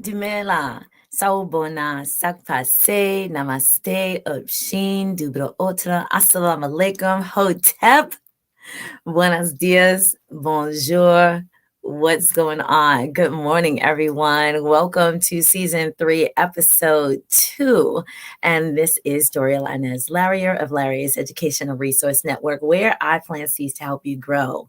Dumela, Saubona, Sakpase, Namaste, Upshin, Dubro Otra, Assalamu alaikum, Hotep, Buenos dias, Bonjour. What's going on? Good morning, everyone. Welcome to season 3, episode 2. And this is Doriel Inez Larrier of Larrier's Educational Resource Network, where I plant seeds to help you grow.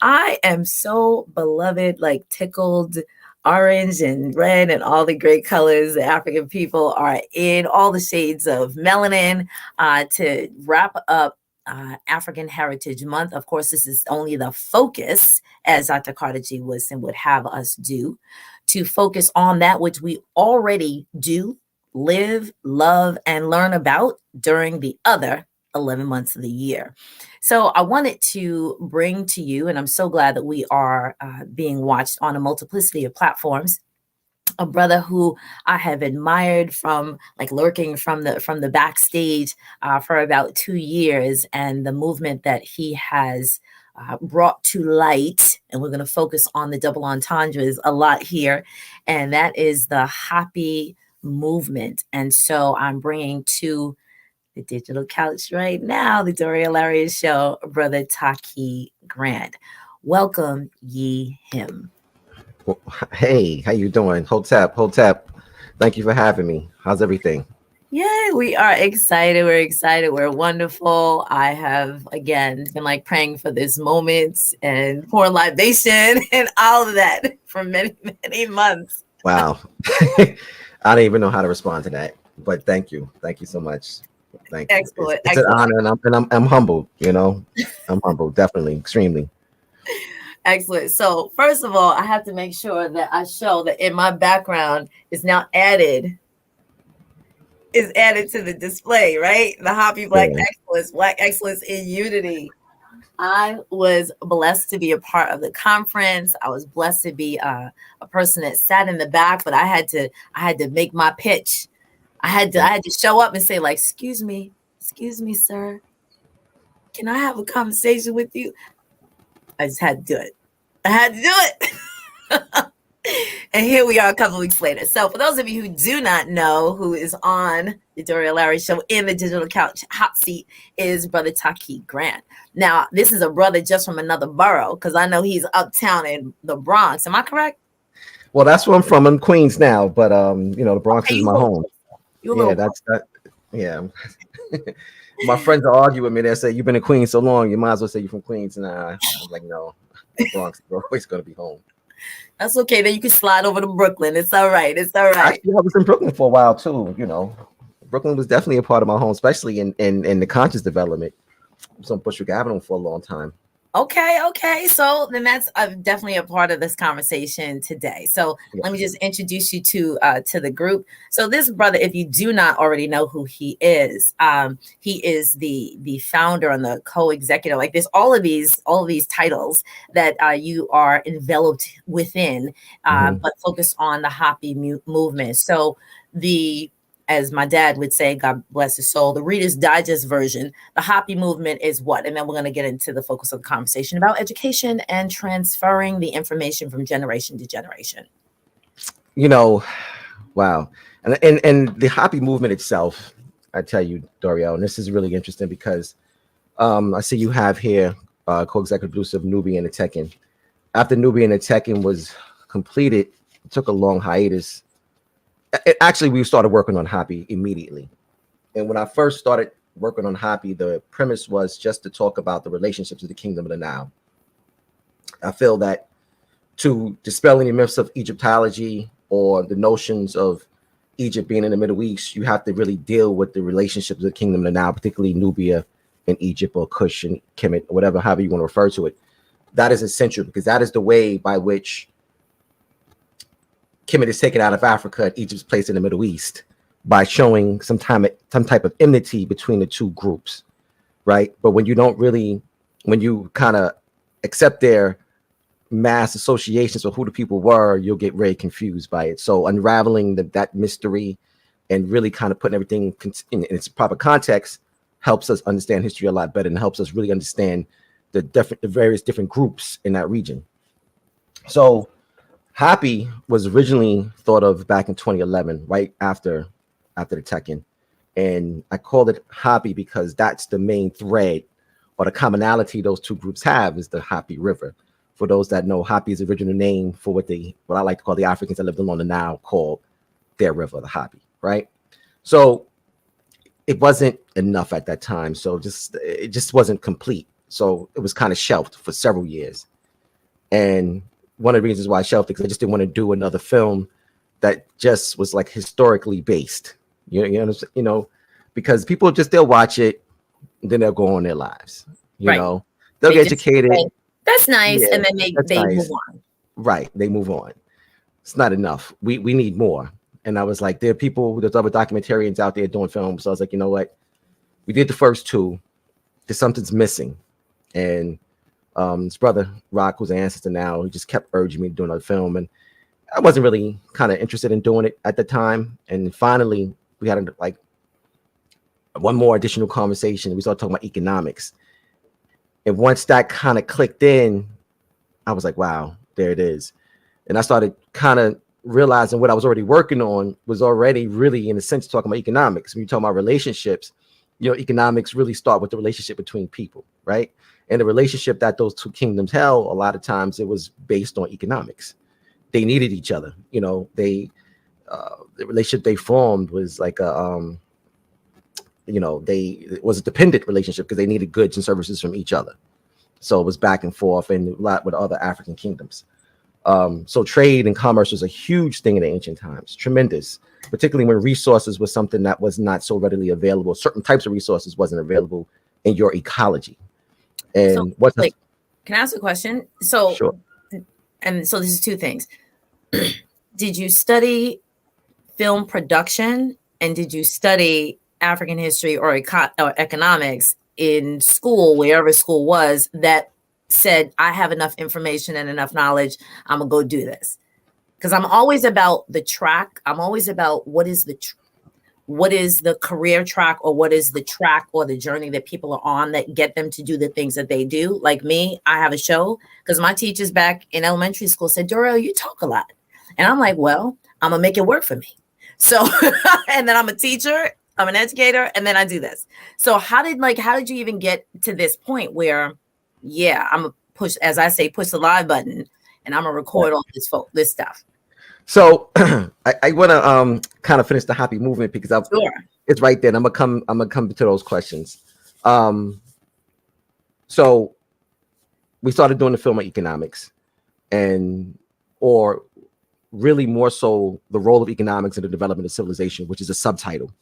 I am so beloved, like tickled orange and red and all the great colors the African people are in, all the shades of melanin to wrap up African Heritage Month. Of course, this is only the focus, as Dr. Carter G. Woodson would have us do, to focus on that which we already do, live, love, and learn about during the other 11 months of the year. So I wanted to bring to you, and I'm so glad that we are being watched on a multiplicity of platforms, a brother who I have admired from like lurking from the backstage for about 2 years, and the movement that he has brought to light. And we're going to focus on the double entendres a lot here, and that is the HAPI movement. And so I'm bringing to the digital couch right now, the Doriel Larrier Show, Brother Taaqiy Grant. Welcome ye him. Well, hey, how you doing? Hotep. Thank you for having me. How's everything? Yeah, we are excited. We're excited. We're wonderful. I have, again, been like praying for this moment and pouring libation and all of that for many, many months. Wow. I don't even know how to respond to that, but thank you. Thank you so much. Thank you. Excellent. It's an honor, and I'm humbled, I'm humbled, definitely, extremely. Excellent. So first of all, I have to make sure that I show that in my background is now added to the display, right? The HAPI Black Excellence in Unity. I was blessed to be a part of the conference. I was blessed to be a person that sat in the back, but I had to make my pitch. I had to show up and say, like, excuse me, sir. Can I have a conversation with you? I just had to do it. And here we are a couple weeks later. So for those of you who do not know who is on the Doriel Larrier Show in the digital couch hot seat is Brother Taaqiy Grant. Now, this is a brother just from another borough, because I know he's uptown in the Bronx. Am I correct? Well, that's where I'm from. I'm Queens now, but the Bronx is my home. Yeah. My friends will argue with me. They say, you've been in Queens so long, you might as well say you're from Queens. And I'm like, no, the Bronx is always going to be home. That's okay. Then you can slide over to Brooklyn. It's all right. Actually, I was in Brooklyn for a while too. Brooklyn was definitely a part of my home, especially in the conscious development. I was on Bushwick Avenue for a long time. Okay. So then that's definitely a part of this conversation today. So let me just introduce you to the group. So this brother, if you do not already know who he is the founder and the co-executive. Like there's all of these titles that you are enveloped within, but focus on the HAPI movement. So as my dad would say, God bless his soul, the Reader's Digest version, the HAPI movement is what? And then we're going to get into the focus of the conversation about education and transferring the information from generation to generation. Wow. And the HAPI movement itself, I tell you, Doriel, and this is really interesting because I see you have here co-executive producer of Nubia and the Tekhen. After Nubia and the Tekhen was completed, it took a long hiatus. Actually, we started working on HAPI immediately. And when I first started working on HAPI, the premise was just to talk about the relationships of the kingdom of the Nile. I feel that to dispel any myths of Egyptology or the notions of Egypt being in the Middle East, you have to really deal with the relationships of the kingdom of the Nile, particularly Nubia and Egypt or Kush and Kemet, or however you want to refer to it. That is essential because that is the way by which Kemet is taken out of Africa and Egypt's placed in the Middle East by showing some type of enmity between the two groups, right? But when you kind of accept their mass associations of who the people were, you'll get very confused by it. So unraveling that mystery and really kind of putting everything in its proper context helps us understand history a lot better and helps us really understand the various different groups in that region. So HAPI was originally thought of back in 2011, right after the Tekhen. And I called it HAPI because that's the main thread or the commonality those two groups have is the HAPI River. For those that know, HAPI is the original name for what I like to call the Africans that lived along the Nile called their river, the HAPI, right? So it wasn't enough at that time. So it just wasn't complete. So it was kind of shelved for several years. And one of the reasons why I shelved it because I just didn't want to do another film that just was like historically based. You know, because people they'll watch it, and then they'll go on their lives. You Right. know, they'll get educated. Say, that's nice, Yeah, and then they nice. move on. Right, they move on. It's not enough. We need more. And I was like, there's other documentarians out there doing films. So I was like, you know what? We did the first two. There's something's missing. And his brother Rock, who's an ancestor now, he just kept urging me to do another film, and I wasn't really kind of interested in doing it at the time. And finally, we had like one more additional conversation. We started talking about economics, and once that kind of clicked in, I was like, wow, there it is. And I started kind of realizing what I was already working on was already really, in a sense, talking about economics. When you talk about relationships, economics really start with the relationship between people, right? And the relationship that those two kingdoms held, a lot of times it was based on economics. They needed each other. The relationship they formed was like it was a dependent relationship because they needed goods and services from each other. So it was back and forth, and a lot with other African kingdoms. So trade and commerce was a huge thing in the ancient times, tremendous, particularly when resources was something that was not so readily available. Certain types of resources wasn't available in your ecology. And can I ask a question? So, sure. And so this is two things. Did you study film production, and did you study African history or economics in school, wherever school was, that said, I have enough information and enough knowledge, I'm gonna go do this? Because I'm always about the track. I'm always about what is the career track, or what is the track or the journey that people are on that get them to do the things that they do. Like me, I have a show because my teachers back in elementary school said, Doriel, you talk a lot. And I'm like, well, I'm gonna make it work for me. So, and then I'm a teacher, I'm an educator, and then I do this. So how did you even get to this point where, yeah, I'm gonna push the live button, and I'm gonna record all this stuff? So I want to kind of finish the HAPI movement because it's right there. And I'm gonna come to those questions. So we started doing the film of economics, or really more so the role of economics in the development of civilization, which is a subtitle,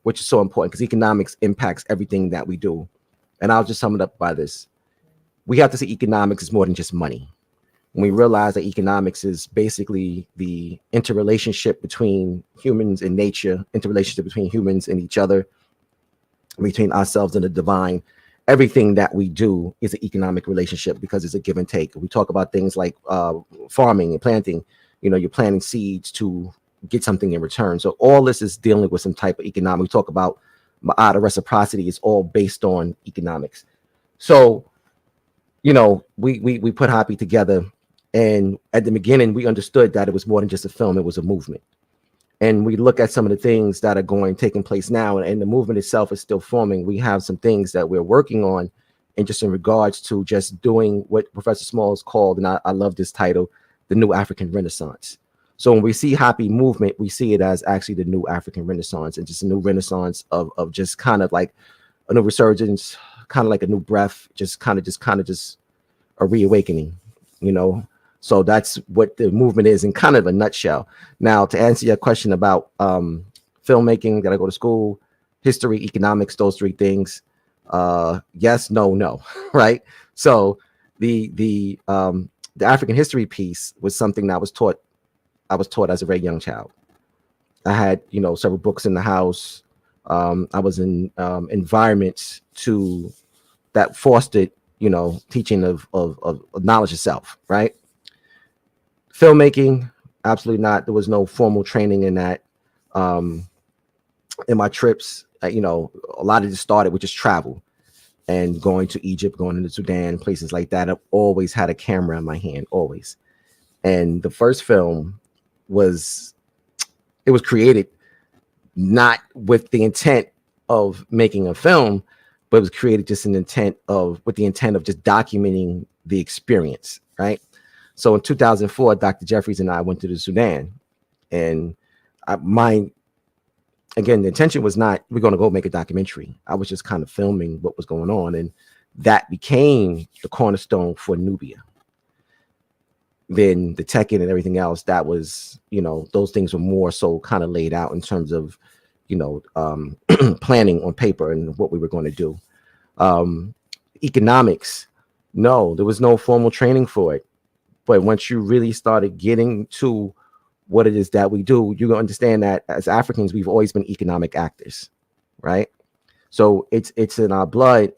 which is so important because economics impacts everything that we do. And I'll just sum it up by this: we have to see economics as more than just money. When we realize that economics is basically the interrelationship between humans and nature, interrelationship between humans and each other, between ourselves and the divine, everything that we do is an economic relationship because it's a give and take. We talk about things like farming and planting. You're planting seeds to get something in return. So all this is dealing with some type of economic. We talk about the reciprocity is all based on economics. So, we put HAPI together. And at the beginning, we understood that it was more than just a film. It was a movement. And we look at some of the things that are taking place now, and the movement itself is still forming. We have some things that we're working on, and just in regards to just doing what Professor Smalls called, and I love this title, the New African Renaissance. So when we see HAPI movement, we see it as actually the New African Renaissance, and just a new renaissance of just kind of like a new resurgence, kind of like a new breath, just kind of a reawakening, So that's what the movement is in kind of a nutshell. Now, to answer your question about filmmaking, did I go to school, history, economics, those three things? Yes, no, right? So the African history piece was something that I was taught as a very young child. I had, several books in the house. I was in environments that fostered, teaching of knowledge itself, right? Filmmaking, absolutely not. There was no formal training in that. In my trips, a lot of it started with just travel and going to Egypt, going into Sudan, places like that. I've always had a camera in my hand, always. And the first film was, it was created not with the intent of making a film, but it was created just with the intent of just documenting the experience, right? So in 2004, Dr. Jeffries and I went to the Sudan, and again, the intention was not, we're going to go make a documentary. I was just kind of filming what was going on, and that became the cornerstone for Nubia. Then the Tekhen and everything else, that was, those things were more so kind of laid out in terms of, planning on paper and what we were going to do. Economics, no, there was no formal training for it. But once you really started getting to what it is that we do, you understand that as Africans, we've always been economic actors, right? So it's in our blood,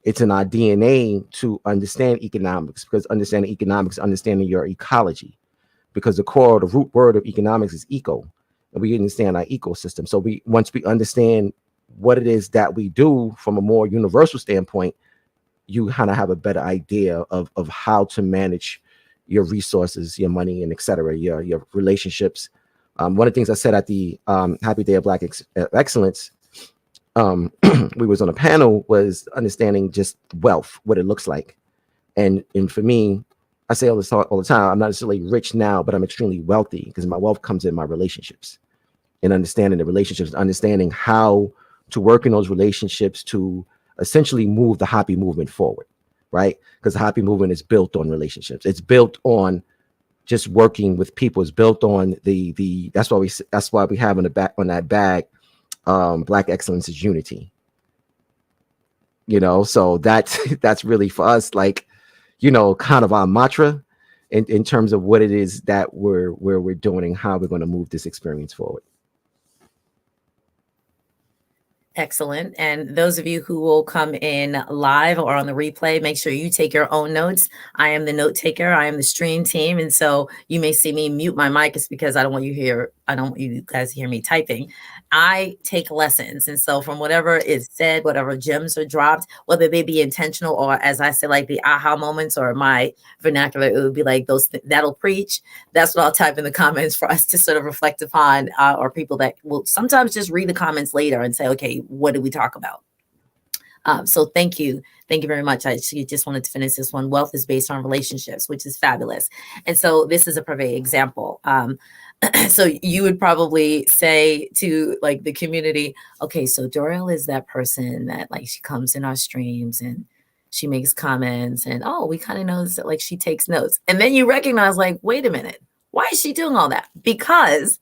it's in our DNA to understand economics, because understanding economics, understanding your ecology, because the root word of economics is eco, and we understand our ecosystem. So once we understand what it is that we do from a more universal standpoint, you kind of have a better idea of how to manage your resources, your money, and et cetera, your relationships. One of the things I said at the Happy Day of Black Excellence, we was on a panel, was understanding just wealth, what it looks like. And for me, I say all the time, I'm not necessarily rich now, but I'm extremely wealthy because my wealth comes in my relationships, and understanding the relationships, understanding how to work in those relationships to essentially move the HAPI movement forward, right? Because the HAPI movement is built on relationships. It's built on just working with people. It's built on that's why we have on that bag, Black excellence is unity. So that's really for us, like, kind of our mantra in terms of what it is that we're doing and how we're going to move this experience forward. Excellent. And those of you who will come in live or on the replay, make sure you take your own notes. I am the note taker. I am the stream team. And so you may see me mute my mic. It's because I don't want you guys to hear me typing. I take lessons. And so from whatever is said, whatever gems are dropped, whether they be intentional or, as I say, like the aha moments, or my vernacular, it would be like that'll preach. That's what I'll type in the comments for us to sort of reflect upon, or people that will sometimes just read the comments later and say, okay, what did we talk about? So thank you. Thank you very much. I just wanted to finish this one. Wealth is based on relationships, which is fabulous. And so this is a perfect example. So you would probably say to like the community, okay, so Doriel is that person that like she comes in our streams and she makes comments, and we kind of notice that like she takes notes. And then you recognize like, wait a minute, why is she doing all that? Because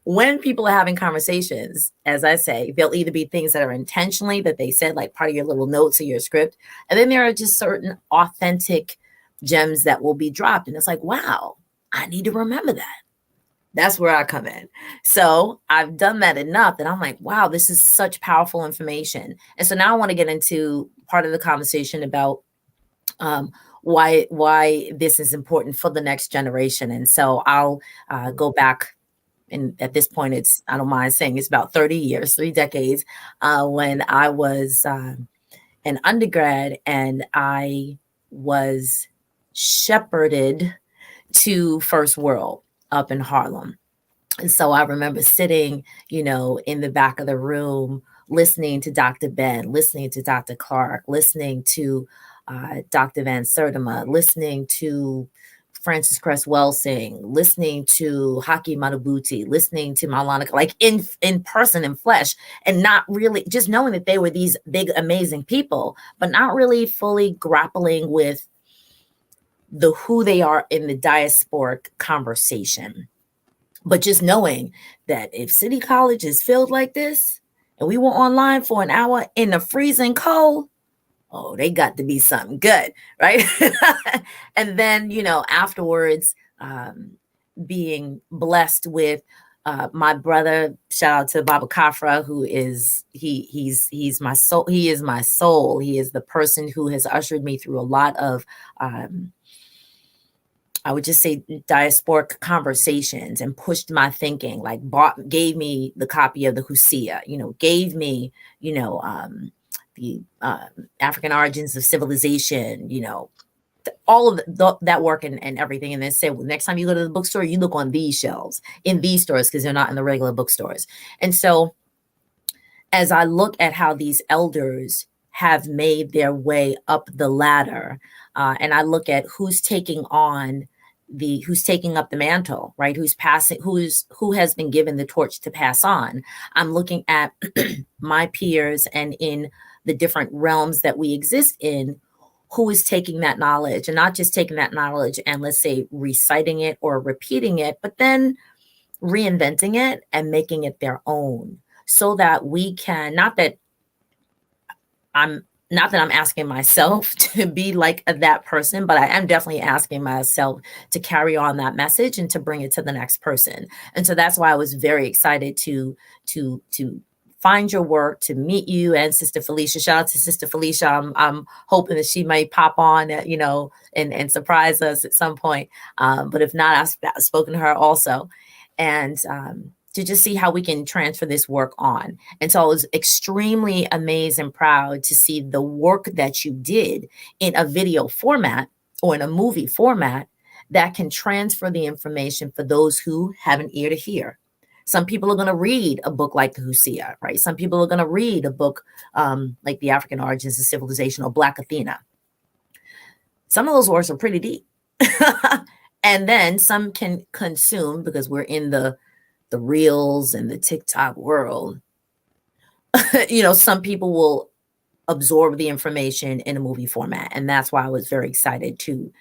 when people are having conversations, as I say, there'll either be things that are intentionally that they said, like part of your little notes or your script. And then there are just certain authentic gems that will be dropped. And it's like, wow, I need to remember that. That's where I come in. So I've done that enough that I'm like, wow, this is such powerful information. And so now I want to get into part of the conversation about why this is important for the next generation. And so I'll go back. And at this point, I don't mind saying it's about 30 years, 3 decades, when I was an undergrad and I was shepherded to First World up in Harlem. And so I remember sitting, in the back of the room, listening to Dr. Ben, listening to Dr. Clark, listening to Dr. Van Sertima, listening to Francis Cress Welsing, listening to Haki Matabuti, listening to Maulana, like in person, in flesh, and not really just knowing that they were these big, amazing people, but not really fully grappling with who they are in the diasporic conversation. But just knowing that if City College is filled like this, and we were online for an hour in the freezing cold, they got to be something good, right? And then, afterwards, being blessed with my brother, shout out to Baba Kafra, who is, he's my soul. He is my soul. He is the person who has ushered me through a lot of, I would just say, diasporic conversations and pushed my thinking, like gave me the copy of the Husia, gave me, the African origins of civilization, all of that work and everything, and then say, well, next time you go to the bookstore, you look on these shelves in these stores because they're not in the regular bookstores. And so as I look at how these elders have made their way up the ladder, and I look at who's taking up the mantle, right? Who has been given the torch to pass on. I'm looking at my peers and in the different realms that we exist in, who is taking that knowledge and not just taking that knowledge and, let's say, reciting it or repeating it, but then reinventing it and making it their own, so that we can, not that I'm asking myself to be like that person, but I am definitely asking myself to carry on that message and to bring it to the next person. And so that's why I was very excited to find your work, to meet you and Sister Felicia. Shout out to Sister Felicia. I'm hoping that she might pop on, and surprise us at some point. But if not, I've spoken to her also. And to just see how we can transfer this work on. And so I was extremely amazed and proud to see the work that you did in a video format or in a movie format that can transfer the information for those who have an ear to hear. Some people are going to read a book like the Hosea, right? Some people are going to read a book like The African Origins of Civilization or Black Athena. Some of those works are pretty deep. And then some can consume, because we're in the reels and the TikTok world, some people will absorb the information in a movie format. And that's why I was very excited to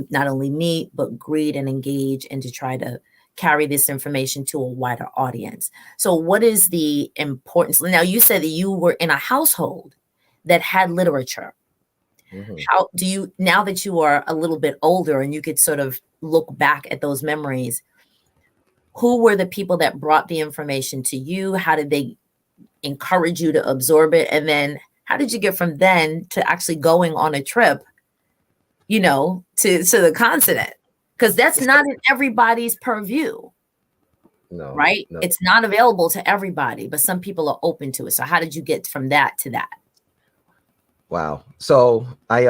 not only meet, but greet and engage and to try to carry this information to a wider audience. So what is the importance? Now, you said that you were in a household that had literature. Mm-hmm. How do you, now that you are a little bit older and you could sort of look back at those memories, who were the people that brought the information to you? How did they encourage you to absorb it? And then how did you get from then to actually going on a trip, to the continent? Because that's not in everybody's purview. No. Right? No. It's not available to everybody, but some people are open to it. So how did you get from that to that? Wow. So I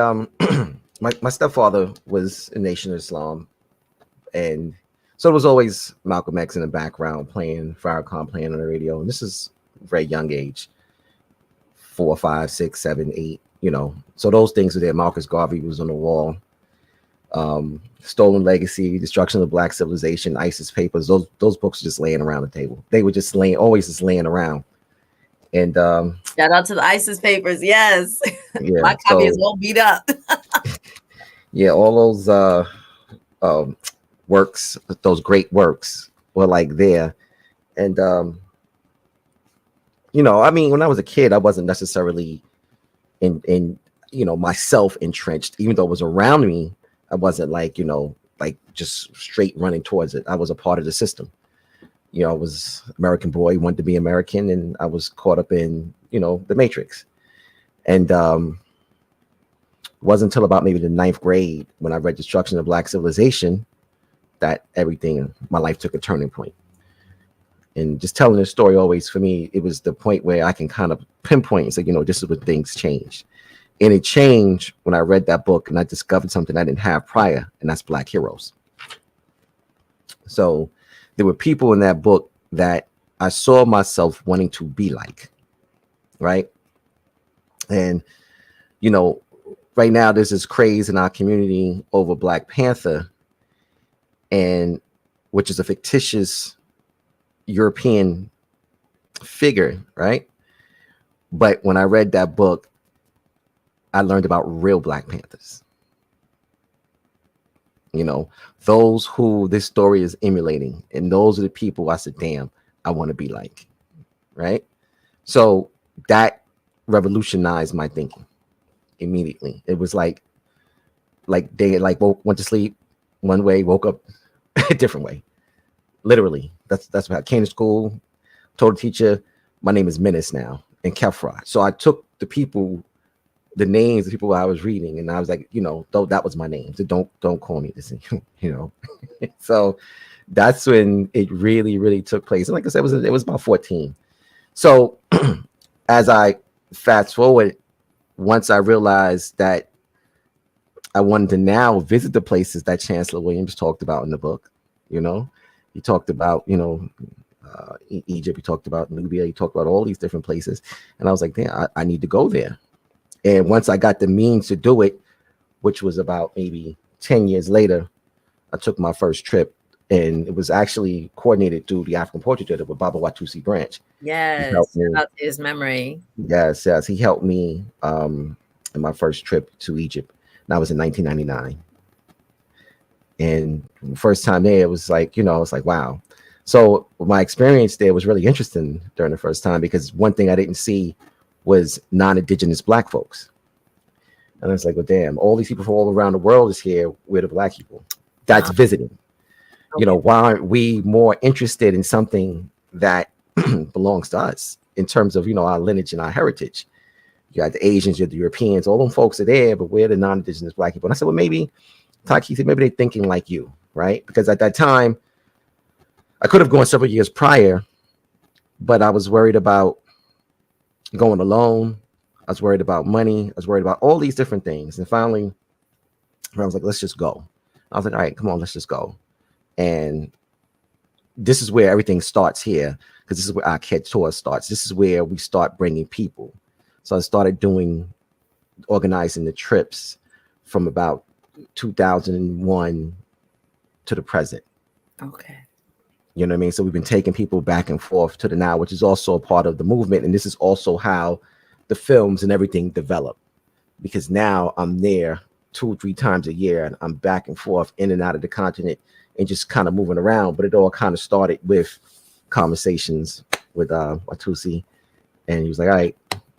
my stepfather was a Nation of Islam, and so it was always Malcolm X in the background playing, Farrakhan playing on the radio. And this is a very young age, 4, 5, 6, 7, 8, So those things were there. Marcus Garvey was on the wall. Stolen Legacy, Destruction of Black Civilization, ISIS Papers. Those books were just laying around the table. They were just always laying around. And shout out to the ISIS Papers. Yes. Yeah, my copy is all beat up. Yeah, all those works, those great works were like there. And when I was a kid, I wasn't necessarily in myself entrenched, even though it was around me. I wasn't like just straight running towards it. I was a part of the system. I was American boy, wanted to be American, and I was caught up in the Matrix. And it wasn't until about maybe the 9th grade when I read Destruction of Black Civilization that my life took a turning point. And just telling this story always, for me, it was the point where I can kind of pinpoint and say, this is when things changed. And it changed when I read that book and I discovered something I didn't have prior, and that's Black heroes. So there were people in that book that I saw myself wanting to be like, right? And, right now there's this craze in our community over Black Panther, and which is a fictitious European figure, right? But when I read that book, I learned about real Black Panthers. Those who this story is emulating, and those are the people I said, damn, I want to be like, right? So that revolutionized my thinking immediately. It was like they went to sleep one way, woke up a different way. Literally, that's what I came to school, told the teacher, my name is Menace now, and Kefra. So I took the names of people I was reading, and I was like, though that was my name, so don't call me this, So that's when it really, really took place. And like I said, it was about 14. So as I fast forward, once I realized that I wanted to now visit the places that Chancellor Williams talked about in the book. You know, he talked about, Egypt, he talked about Nubia, he talked about all these different places. And I was like, damn, I need to go there. And once I got the means to do it, which was about maybe 10 years later, I took my first trip, and it was actually coordinated through the African Portrait with Baba Watusi Branch. Yes, shout out to his memory. Yes, he helped me in my first trip to Egypt. That was in 1999. And first time there, it was like, it's like, wow. So my experience there was really interesting during the first time, because one thing I didn't see was non-Indigenous Black folks. And I was like, well, damn, all these people from all around the world is here. We're the Black people that's visiting. Okay. Why aren't we more interested in something that belongs to us in terms of, our lineage and our heritage? You got the Asians, you got the Europeans, all them folks are there, but we're the non-Indigenous Black people. And I said, well, maybe, Taaqiy said, maybe they're thinking like you, right? Because at that time, I could have gone several years prior, but I was worried about going alone. I was worried about money. I was worried about all these different things. And finally, I was like, let's just go. I was like, all right, come on, let's just go. And this is where everything starts here, because this is where our kid tour starts. This is where we start bringing people. So I started organizing the trips from about 2001 to the present. Okay. You know what I mean? So we've been taking people back and forth to the now, which is also a part of the movement. And this is also how the films and everything develop, because now I'm there 2 or 3 times a year, and I'm back and forth in and out of the continent and just kind of moving around. But it all kind of started with conversations with Watusi, and he was like, all right,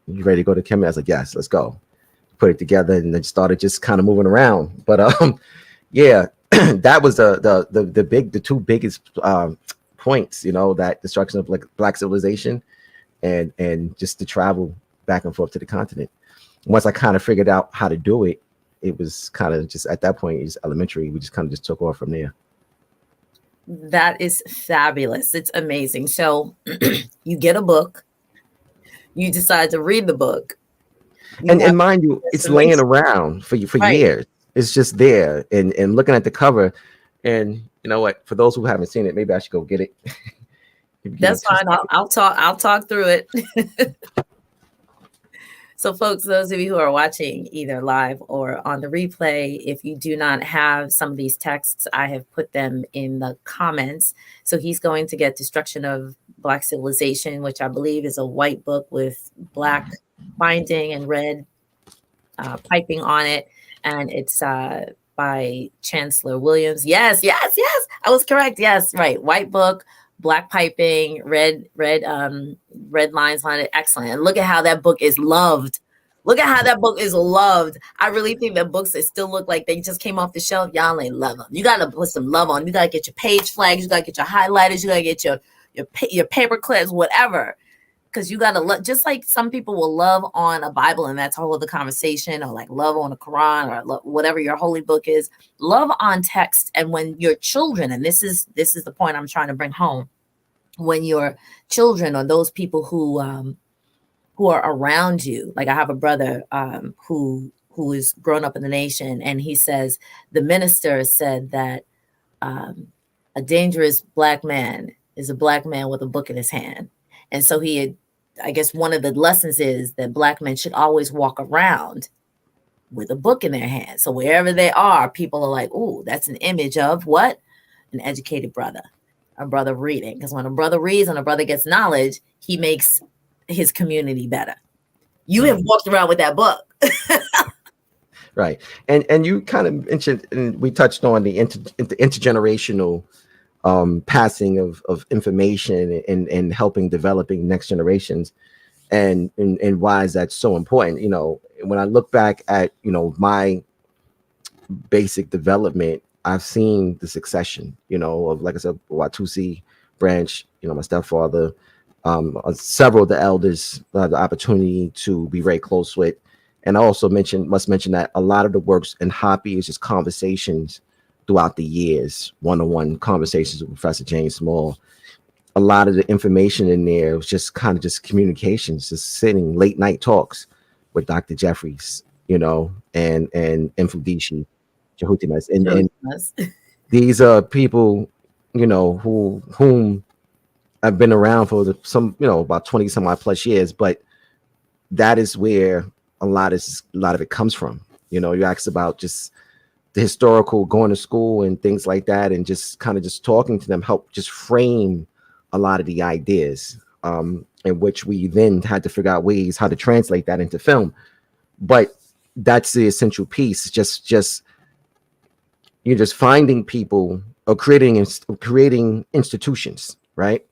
you ready to go to Kenya? I was like, yes, let's go. Put it together, and then started just kind of moving around. But yeah, that was the 2 biggest points, that destruction of Black civilization and just to travel back and forth to the continent. Once I kind of figured out how to do it, it was kind of just at that point, it's elementary. We just kind of just took off from there. That is fabulous. It's amazing. So you get a book, you decide to read the book. And mind you, it's laying around for years. It's just there, and looking at the cover. And you know what? For those who haven't seen it, maybe I should go get it. That's fine. I'll talk through it. So folks, those of you who are watching either live or on the replay, if you do not have some of these texts, I have put them in the comments. So he's going to get Destruction of Black Civilization, which I believe is a white book with Black binding and red piping on it. And it's by Chancellor Williams. Yes. I was correct. Yes, right. White book, Black piping, red lines on it. Excellent. And look at how that book is loved. I really think that books that still look like they just came off the shelf, y'all ain't love them. You got to put some love on. You got to get your page flags. You got to get your highlighters. You got to get your paper clips, whatever. Because you got to look, just like some people will love on a Bible, and that's all of the conversation, or like love on a Quran, or whatever your holy book is, love on text. And when your children, and this is the point I'm trying to bring home, when your children or those people who are around you, like I have a brother who is grown up in the nation, and he says the minister said that a dangerous Black man is a Black man with a book in his hand. And so I guess one of the lessons is that Black men should always walk around with a book in their hand. So wherever they are, people are like, "Ooh, that's an image of what? An educated brother, a brother reading." Because when a brother reads and a brother gets knowledge, he makes his community better. You have walked around with that book. Right. And you kind of mentioned, and we touched on the intergenerational passing of information and helping developing next generations, and why is that so important? When I look back at my basic development, I've seen the succession of, like I said, Watusi branch, my stepfather, several of the elders I had the opportunity to be very close with. And I also must mention that a lot of the works in HAPI is just conversations throughout the years, one-on-one conversations with Professor James Small. A lot of the information in there was just kind of just communications, just sitting late night talks with Dr. Jeffries, and Mfudishi, Jehutimas, and Jonas. these are people, whom I've been around for some, about 20 some odd plus years, but that is where a lot of it comes from. You asked about just the historical going to school and things like that, and just kind of just talking to them help just frame a lot of the ideas, in which we then had to figure out ways how to translate that into film. But that's the essential piece. Just you're just finding people or creating institutions, right?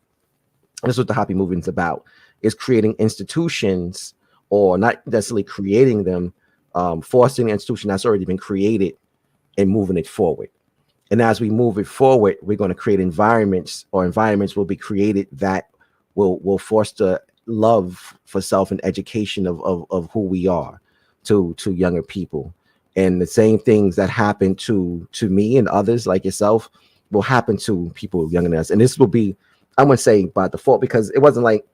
That's what the HAPI movement's about, is creating institutions, or not necessarily creating them, fostering an institution that's already been created and moving it forward. And as we move it forward, we're going to create environments, or environments will be created that will foster love for self and education of who we are to younger people. And the same things that happen to me and others like yourself will happen to people younger than us. And this will be, I wouldn't say by default, because it wasn't like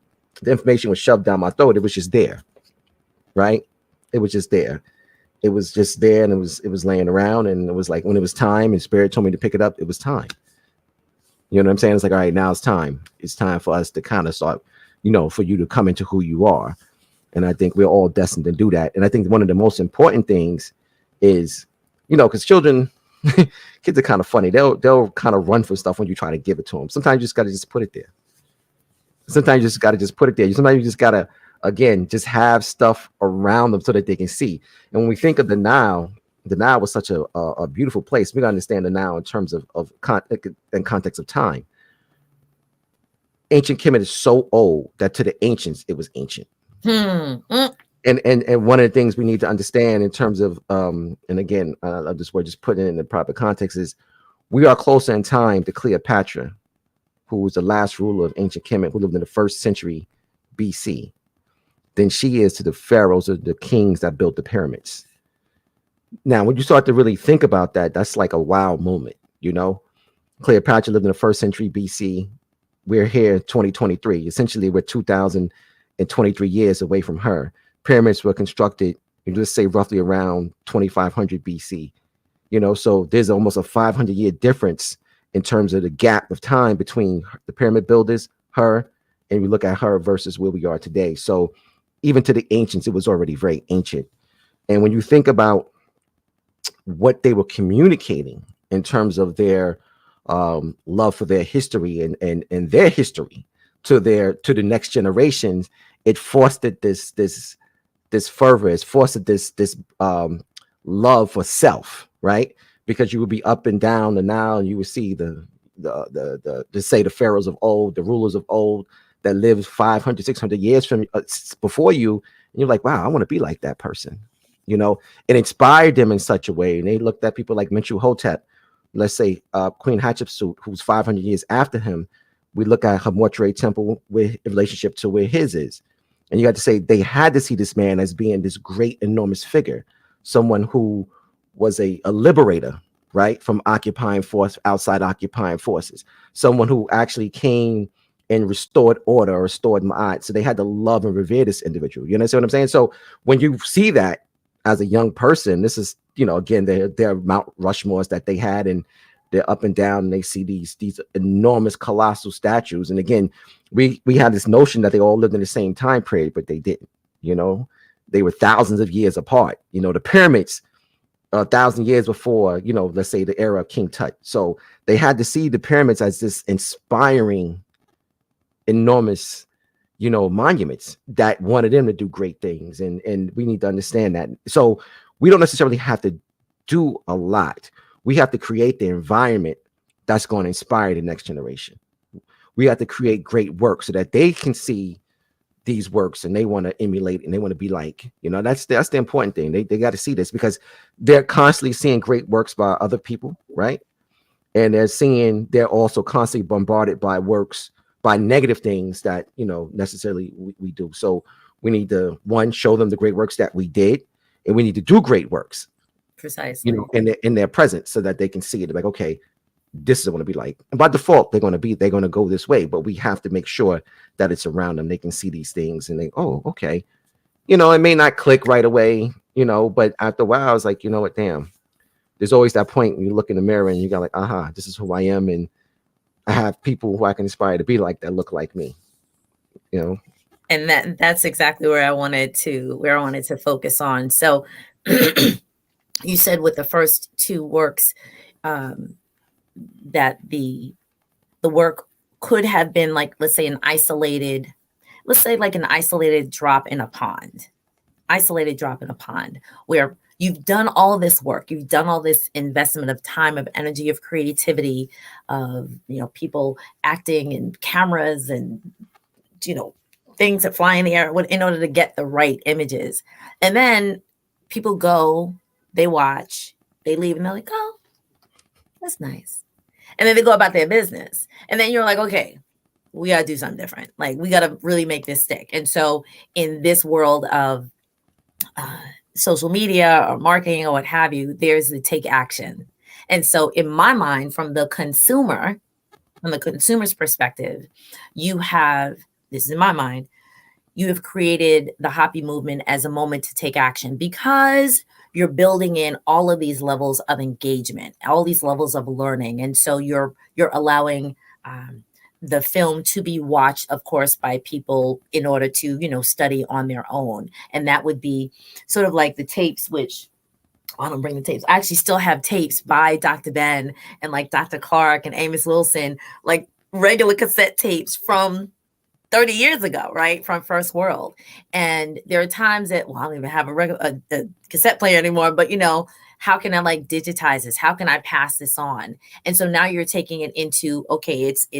the information was shoved down my throat. It was just there, right? It was just there. It was just there, and it was laying around, and it was like when it was time and Spirit told me to pick it up, it was time. You know what I'm saying? It's like, all right, now it's time. It's time for us to kind of start, for you to come into who you are. And I think we're all destined to do that. And I think one of the most important things is, because children, kids are kind of funny. They'll kind of run for stuff when you try to give it to them. Sometimes you just got to just put it there. Sometimes you just got to just put it there. Sometimes you just got to, again, just have stuff around them so that they can see. And when we think of the Nile was such a beautiful place. We got to understand the Nile in terms of in context of time. Ancient Kemet is so old that to the ancients, it was ancient. And one of the things we need to understand in terms of, and again, I love this word, just putting it in the proper context, is we are closer in time to Cleopatra, who was the last ruler of ancient Kemet, who lived in the 1st century BC, than she is to the pharaohs or the kings that built the pyramids. Now, when you start to really think about that, that's like a wow moment, Cleopatra lived in the 1st century BC. We're here in 2023. Essentially, we're 2023 years away from her. Pyramids were constructed, let's say roughly around 2500 BC. So there's almost a 500-year difference in terms of the gap of time between the pyramid builders, her, and we look at her versus where we are today. So even to the ancients, it was already very ancient. And when you think about what they were communicating in terms of their love for their history and their history to the next generations, it fostered this fervor, it's fostered this love for self, right? Because you would be up and down the Nile, and you would see the say the pharaohs of old, the rulers of old that lived 500, 600 years from before you, and you're like, wow, I want to be like that person. It inspired them in such a way. And they looked at people like Mentuhotep, let's say Queen Hatshepsut, who's 500 years after him. We look at her mortuary temple with in relationship to where his is. And you got to say they had to see this man as being this great, enormous figure, someone who was a liberator, right, from outside occupying forces, someone who actually came and restored order or restored ma'at. So they had to love and revere this individual. You understand what I'm saying? So when you see that as a young person, this is, again, they're Mount Rushmores that they had, and they're up and down, and they see these enormous, colossal statues. And again, we had this notion that they all lived in the same time period, but they didn't. They were thousands of years apart. The pyramids, 1,000 years before, let's say the era of King Tut. So they had to see the pyramids as this inspiring, enormous, monuments that wanted them to do great things. And we need to understand that. So we don't necessarily have to do a lot. We have to create the environment that's going to inspire the next generation. We have to create great work so that they can see these works and they want to emulate and they want to be like, that's the important thing. They got to see this because they're constantly seeing great works by other people, right? And they're also constantly bombarded by works, by negative things that, necessarily we do. So we need to, one, show them the great works that we did, and we need to do great works. Precisely. In their presence so that they can see it. They're like, okay, this is what it'll be like. And by default, they're going to go this way, but we have to make sure that it's around them. They can see these things and they, oh, okay. It may not click right away. But after a while, I was like, you know what, damn. There's always that point when you look in the mirror and you got like, this is who I am, and I have people who I can inspire to be like that look like me. And that's exactly where I wanted to focus on. So you said with the first two works, that the work could have been like, let's say an isolated drop in a pond. Isolated drop in a pond where you've done all this work, you've done all this investment of time, of energy, of creativity, of people acting and cameras and things that fly in the air in order to get the right images. And then people go, they watch, they leave, and they're like, oh, that's nice. And then they go about their business. And then you're like, okay, we got to do something different. Like, we got to really make this stick. And so in this world of social media or marketing or what have you, there's the take action. And so in my mind, from the consumer's perspective, this is in my mind, you have created the HAPI movement as a moment to take action because you're building in all of these levels of engagement, all these levels of learning. And so you're allowing the film to be watched, of course, by people in order to, study on their own. And that would be sort of like the tapes, which I don't bring the tapes. I actually still have tapes by Dr. Ben and like Dr. Clark and Amos Wilson, like regular cassette tapes from 30 years ago, right? From First World. And there are times that, I don't even have a cassette player anymore, but how can I like digitize this? How can I pass this on? And so now you're taking it into, okay, it's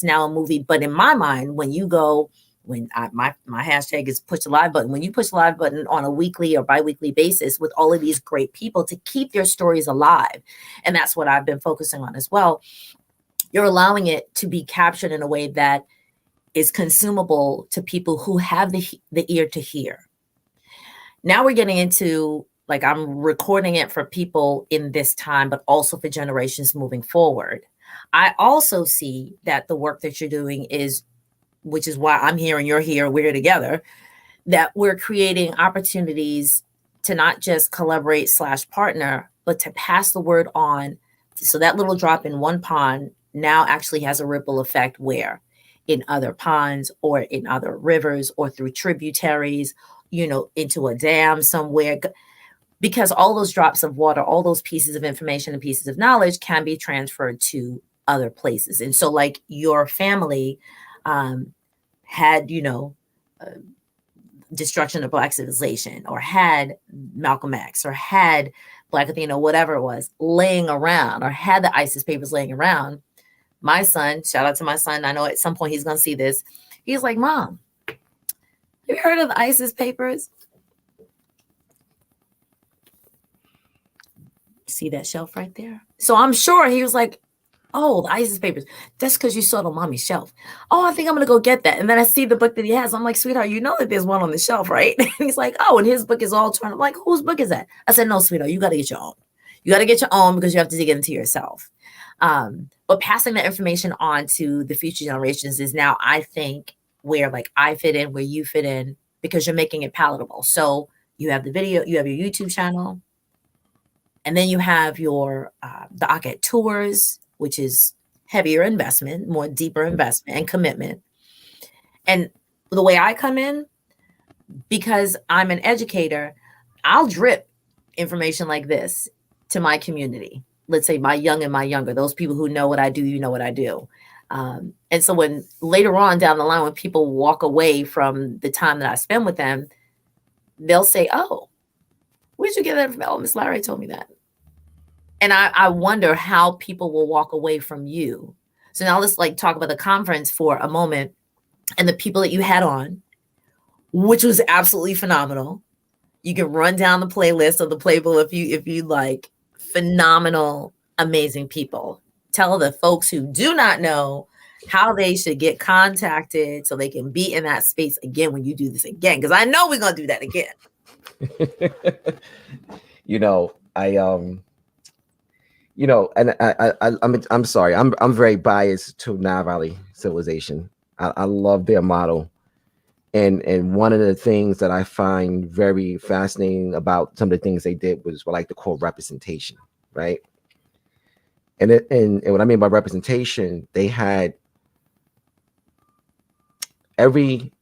now a movie. But in my mind, my hashtag is push the live button. When you push the live button on a weekly or biweekly basis with all of these great people to keep their stories alive, and that's what I've been focusing on as well, you're allowing it to be captured in a way that is consumable to people who have the ear to hear. Now we're getting into, like, I'm recording it for people in this time, but also for generations moving forward. I also see that the work that you're doing which is why I'm here and you're here, we're together, that we're creating opportunities to not just collaborate / partner, but to pass the word on. So that little drop in one pond now actually has a ripple effect where in other ponds or in other rivers or through tributaries, into a dam somewhere, because all those drops of water, all those pieces of information and pieces of knowledge can be transferred to other places. And so like your family had, destruction of Black civilization, or had Malcolm X, or had Black Athena, whatever it was, laying around, or had the ISIS papers laying around. My son, shout out to my son, I know at some point he's going to see this. He's like, Mom, have you heard of the ISIS papers? See that shelf right there? So I'm sure he was like, oh, the ISIS papers. That's because you saw it on Mommy's shelf. Oh, I think I'm going to go get that. And then I see the book that he has. I'm like, sweetheart, you know that there's one on the shelf, right? And he's like, oh, and his book is all torn. I'm like, whose book is that? I said, no, sweetheart, you got to get your own. You got to get your own because you have to dig into yourself. But passing that information on to the future generations is now, I think, where like I fit in, where you fit in, because you're making it palatable. So you have the video, you have your YouTube channel, and then you have your the ACAT tours, which is heavier investment, more deeper investment and commitment. And the way I come in, because I'm an educator, I'll drip information like this to my community. Let's say my young and my younger, those people who know what I do, what I do. And so when later on down the line, when people walk away from the time that I spend with them, they'll say, oh, where'd you get that from? Oh, Miss Larry told me that. And I wonder how people will walk away from you. So now let's like talk about the conference for a moment and the people that you had on, which was absolutely phenomenal. You can run down the playlist of the playbill if you like. Phenomenal, amazing people. Tell the folks who do not know how they should get contacted so they can be in that space again when you do this again. Because I know we're gonna do that again. And I'm sorry, I'm very biased to Nile Valley civilization. I love their model. And one of the things that I find very fascinating about some of the things they did was what I like to call representation, right? And what I mean by representation, they had every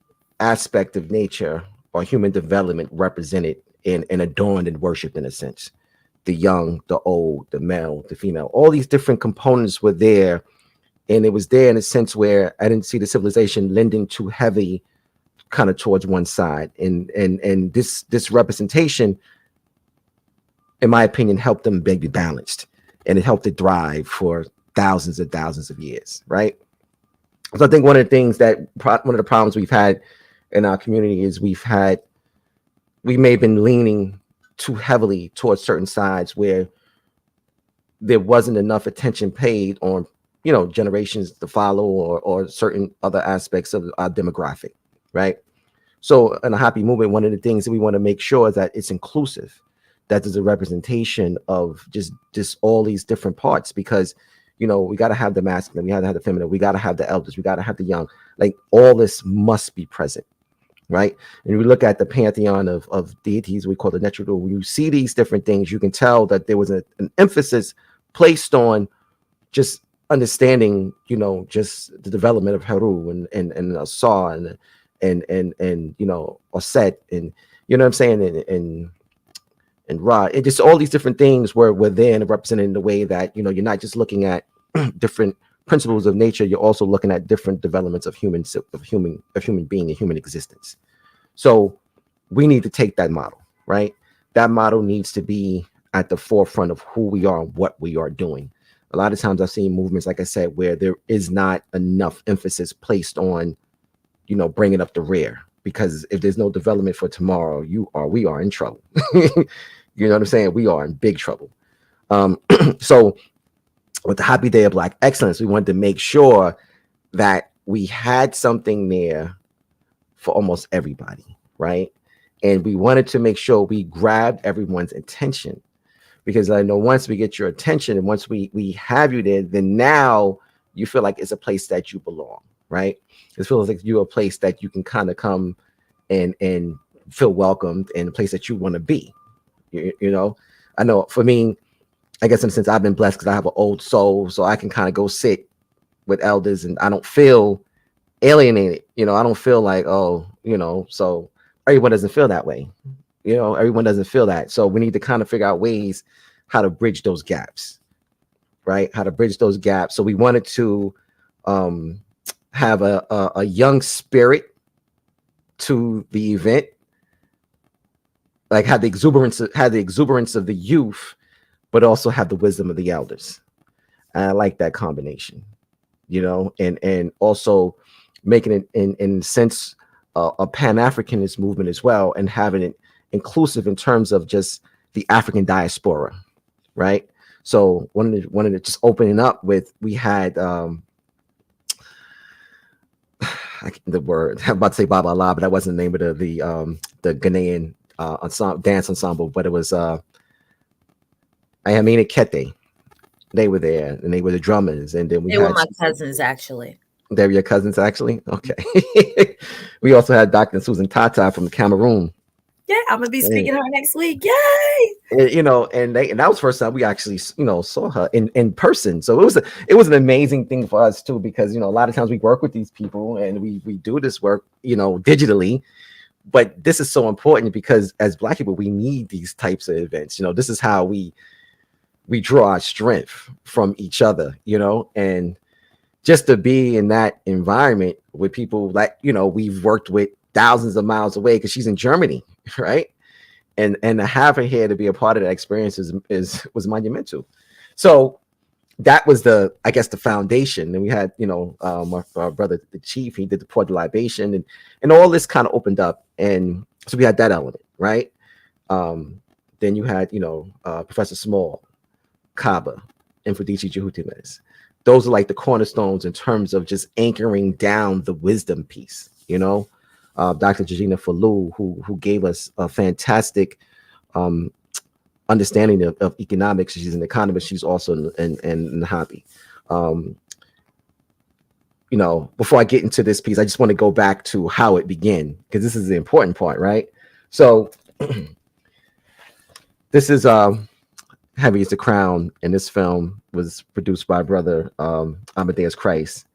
aspect of nature or human development represented and adorned and worshipped in a sense. The young, the old, the male, the female, all these different components were there. And it was there in a sense where I didn't see the civilization lending too heavy kind of towards one side. And this representation, in my opinion, helped them be balanced, and it helped it thrive for thousands and thousands of years, right? So I think one of the things that one of the problems we've had in our community is we may have been leaning too heavily towards certain sides where there wasn't enough attention paid on, generations to follow or certain other aspects of our demographic, right? So in the HAPI movement, one of the things that we want to make sure is that it's inclusive, that there's a representation of just all these different parts, because we got to have the masculine, we got to have the feminine, we got to have the elders, we got to have the young. Like, all this must be present, right? And we look at the pantheon of deities we call the Netradu. When you see these different things, you can tell that there was an emphasis placed on just understanding, just the development of Heru and Asar and Osset, and what I'm saying, and Ra, and just all these different things were there and represented in the way that you're not just looking at different principles of nature, you're also looking at different developments of human being and human existence. So we need to take that model, right? That model needs to be at the forefront of who we are and what we are doing. A lot of times I've seen movements, like I said, where there is not enough emphasis placed on, bringing up the rear, because if there's no development for tomorrow, we are in trouble. You know what I'm saying? We are in big trouble. So with the Happy Day of Black Excellence, we wanted to make sure that we had something there for almost everybody, right? And we wanted to make sure we grabbed everyone's attention, because I know once we get your attention and once we have you there, then now you feel like it's a place that you belong, right? It feels like you're a place that you can kind of come and feel welcomed, and a place that you want to be. I know for me, I guess in a sense, I've been blessed because I have an old soul, so I can kind of go sit with elders and I don't feel alienated. I don't feel like, so everyone doesn't feel that way. Everyone doesn't feel that. So we need to kind of figure out ways how to bridge those gaps, right? How to bridge those gaps. So we wanted to have a young spirit to the event, like have the exuberance of the youth, but also have the wisdom of the elders. And I like that combination, and also making it in sense a Pan-Africanist movement as well, and having it inclusive in terms of just the African diaspora, right? So one of the just opening up with, we had the word I'm about to say Baba Allah, but that wasn't the name of the Ghanaian dance ensemble, but it was Ayamina Kete. They were there, and they were the drummers, and then they were my cousins, actually. They were your cousins, actually? Okay. We also had Dr. Susan Tata from Cameroon. Yeah, I'm gonna be speaking to her next week. Yay! And that was the first time we actually, saw her in person. So it was an amazing thing for us too, because a lot of times we work with these people and we do this work, digitally. But this is so important because as Black people, we need these types of events. This is how we draw our strength from each other, and just to be in that environment with people like, we've worked with thousands of miles away, because she's in Germany, right? And to have her here to be a part of that experience was monumental. So that was the foundation. And we had, our brother, the chief, he did the pour the libation, and all this kind of opened up. And so we had that element, right? Then you had, Professor Small, Kaba, and Fudici Jehutimes. Those are like the cornerstones in terms of just anchoring down the wisdom piece, Dr. Georgina Falou, who gave us a fantastic understanding of economics. She's an economist. She's also in the HAPI. before I get into this piece, I just want to go back to how it began, because this is the important part, right? So this is Heavy is the Crown, and this film was produced by brother Amadeus Christ.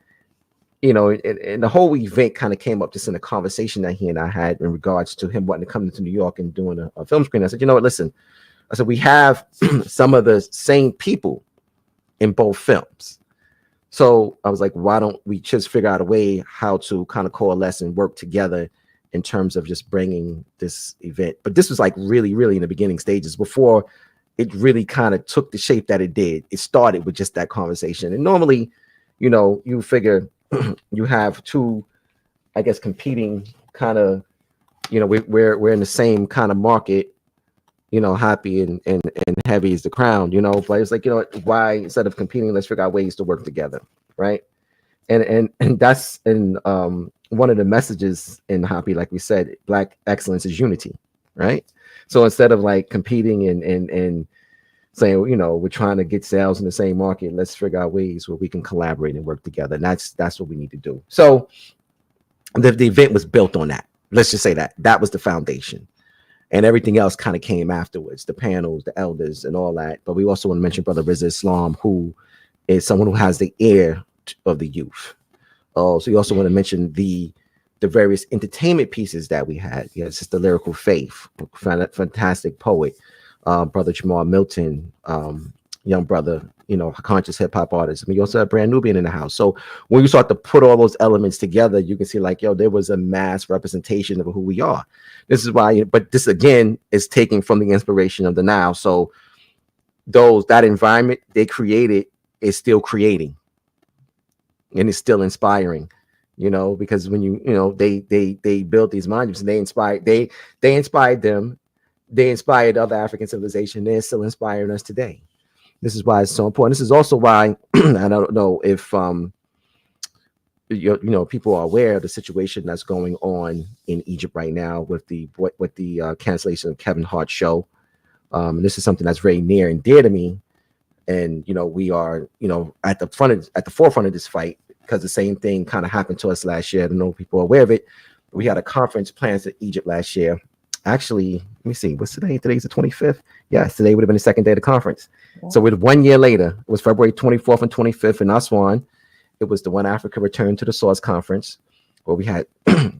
And the whole event kind of came up just in a conversation that he and I had in regards to him wanting to come to New York and doing a film screen. I said, listen, I said, we have some of the same people in both films. So I was like, why don't we just figure out a way how to kind of coalesce and work together in terms of just bringing this event. But this was like really, really in the beginning stages before it really kind of took the shape that it did. It started with just that conversation. And normally, you figure you have two, I guess, competing kind of, we're in the same kind of market, HAPI and Heavy is the Crown, but it's like, why, instead of competing, let's figure out ways to work together, right? And that's one of the messages in HAPI, like we said, Black excellence is unity, right? So instead of like competing and saying, we're trying to get sales in the same market, let's figure out ways where we can collaborate and work together. And that's what we need to do. So the event was built on that. Let's just say that was the foundation. And everything else kind of came afterwards, the panels, the elders, and all that. But we also want to mention Brother Rizza Islam, who is someone who has the ear of the youth. So we also want to mention the various entertainment pieces that we had. Yeah, it's just the Lyrical Faith, fantastic poet, Brother Jamal Milton, young brother, conscious hip hop artist. I mean, you also have Brand Nubian in the house. So when you start to put all those elements together, you can see like, there was a mass representation of who we are. This is why, but this again is taking from the inspiration of the now. So that environment they created is still creating, and it's still inspiring, because when they built these monuments, and they inspired them, they inspired other African civilization. They're still inspiring us today. This is why it's so important. This is also why I don't know if people are aware of the situation that's going on in Egypt right now with the cancellation of Kevin Hart's show. And this is something that's very near and dear to me. And we are at the forefront of this fight, because the same thing kind of happened to us last year. I don't know if people are aware of it. We had a conference planned to Egypt last year. Actually, let me see. What's today? Today's the 25th. Yes, today would have been the second day of the conference. Yeah. So with 1 year later, it was February 24th and 25th in Aswan. It was the One Africa Return to the Source Conference, where we had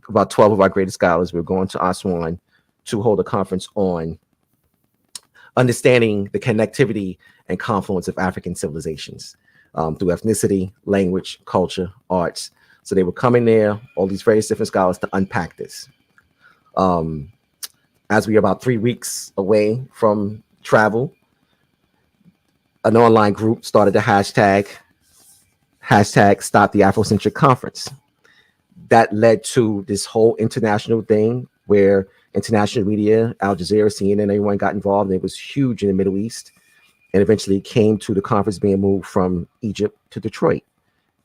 about 12 of our greatest scholars. We were going to Aswan to hold a conference on understanding the connectivity and confluence of African civilizations through ethnicity, language, culture, arts. So they were coming there, all these various different scholars, to unpack this. As we are about 3 weeks away from travel, an online group started the hashtag Stop the Afrocentric Conference. That led to this whole international thing where international media, Al Jazeera, CNN, everyone got involved. And it was huge in the Middle East. And eventually it came to the conference being moved from Egypt to Detroit,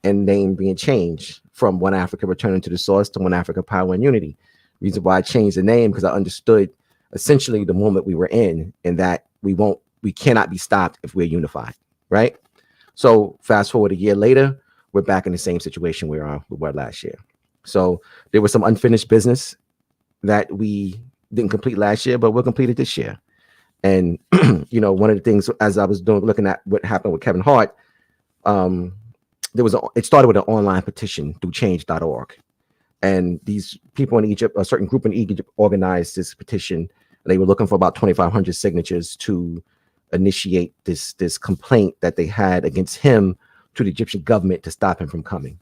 and name being changed from One Africa Returning to the Source to One Africa Power and Unity. Reason why I changed the name, because I understood essentially the moment we were in, and that we cannot be stopped if we're unified, right? So fast forward a year later, we're back in the same situation we were last year. So there was some unfinished business that we didn't complete last year, but we'll complete it this year. And one of the things, as I was looking at what happened with Kevin Hart, it started with an online petition through change.org. And these people in Egypt, a certain group in Egypt, organized this petition. And they were looking for about 2,500 signatures to initiate this complaint that they had against him to the Egyptian government to stop him from coming.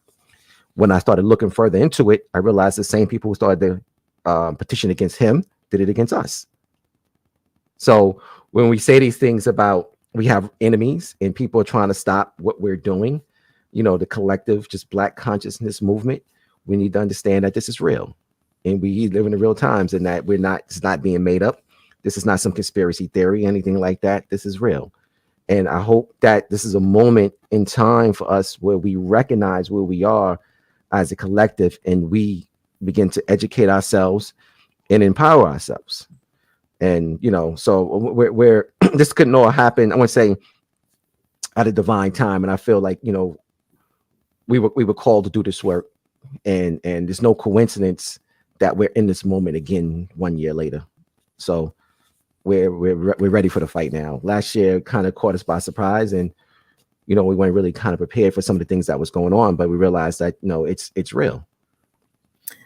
When I started looking further into it, I realized the same people who started the petition against him did it against us. So when we say these things about we have enemies and people are trying to stop what we're doing, the collective, just Black consciousness movement, we need to understand that this is real, and we live in the real times, and that it's not being made up. This is not some conspiracy theory, anything like that. This is real. And I hope that this is a moment in time for us where we recognize where we are as a collective, and we begin to educate ourselves and empower ourselves. And, so we're this couldn't all happen, I want to say, at a divine time. And I feel like, we were called to do this work, and there's no coincidence that we're in this moment again 1 year later. So we're ready for the fight now. Last year kind of caught us by surprise, and we weren't really kind of prepared for some of the things that was going on, but we realized that it's real.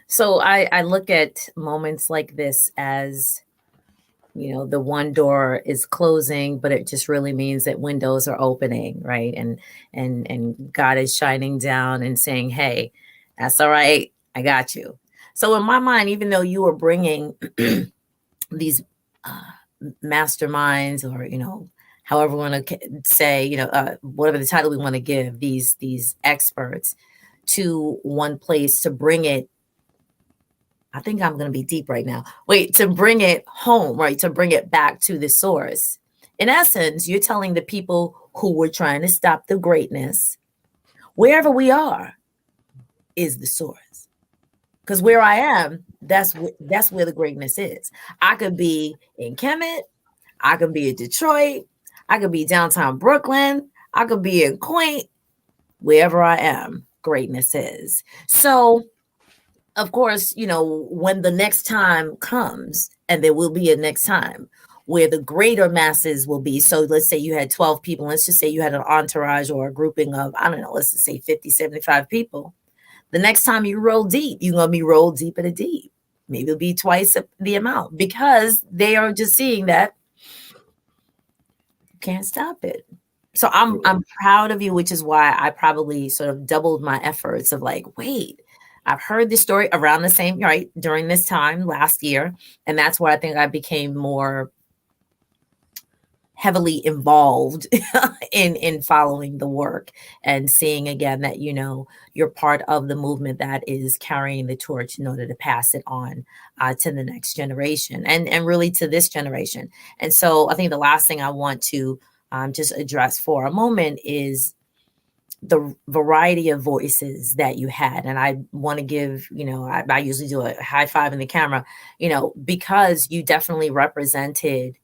So I look at moments like this as, the one door is closing, but it just really means that windows are opening, right? And God is shining down and saying, "Hey, that's all right. I got you." So in my mind, even though you were bringing these masterminds, or however we want to say, whatever the title we want to give these experts to one place to bring it. I think I'm going to be deep right now. Wait, to bring it home, right? To bring it back to the source. In essence, you're telling the people who were trying to stop the greatness, wherever we are, is the source. Because where I am, that's where the greatness is. I could be in Kemet, I could be in Detroit, I could be downtown Brooklyn, I could be in Quaint. Wherever I am, greatness is. So, of course, when the next time comes, and there will be a next time where the greater masses will be. So let's say you had 12 people. Let's just say you had an entourage or a grouping of, I don't know, let's just say 50, 75 people. The next time you roll deep, you're going to be rolled deep in the deep. Maybe it'll be twice the amount, because they are just seeing that you can't stop it. So I'm proud of you, which is why I probably sort of doubled my efforts of like, wait, I've heard this story around the same, right, during this time last year. And that's where I think I became more heavily involved in following the work and seeing again that, you're part of the movement that is carrying the torch in order to pass it on to the next generation and really to this generation. And so I think the last thing I want to just address for a moment is the variety of voices that you had. And I want to give, I usually do a high five in the camera, because you definitely represented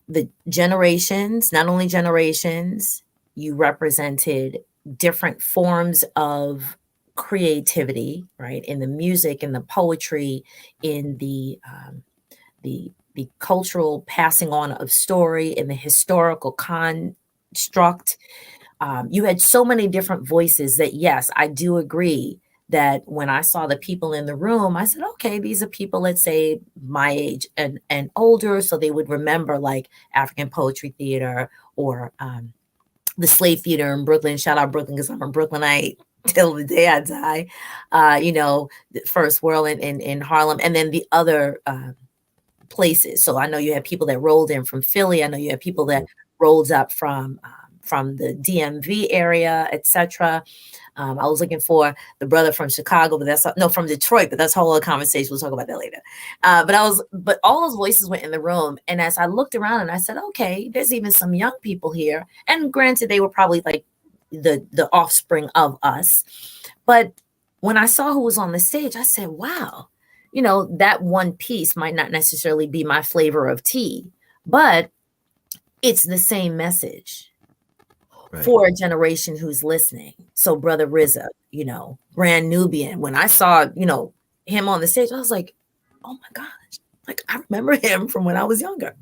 the generations, not only generations, you represented different forms of creativity, right? In the music, in the poetry, in the cultural passing on of story, in the historical construct. You had so many different voices that, yes, I do agree that when I saw the people in the room, I said, okay, these are people, let's say my age and older. So they would remember like African Poetry Theater or the Slave Theater in Brooklyn. Shout out Brooklyn, because I'm a Brooklynite till the day I die. The First World in Harlem, and then the other places. So I know you have people that rolled in from Philly. I know you have people that rolled up from the DMV area, etc. I was looking for the brother from Chicago, but from Detroit, but that's a whole other conversation. We'll talk about that later. But all those voices were in the room. And as I looked around and I said, okay, there's even some young people here. And granted, they were probably like the offspring of us. But when I saw who was on the stage, I said, wow, that one piece might not necessarily be my flavor of tea, but it's the same message. Right. For a generation who's listening. So Brother Rizza, Grand Nubian, when I saw, him on the stage, I was like, oh my gosh, like I remember him from when I was younger.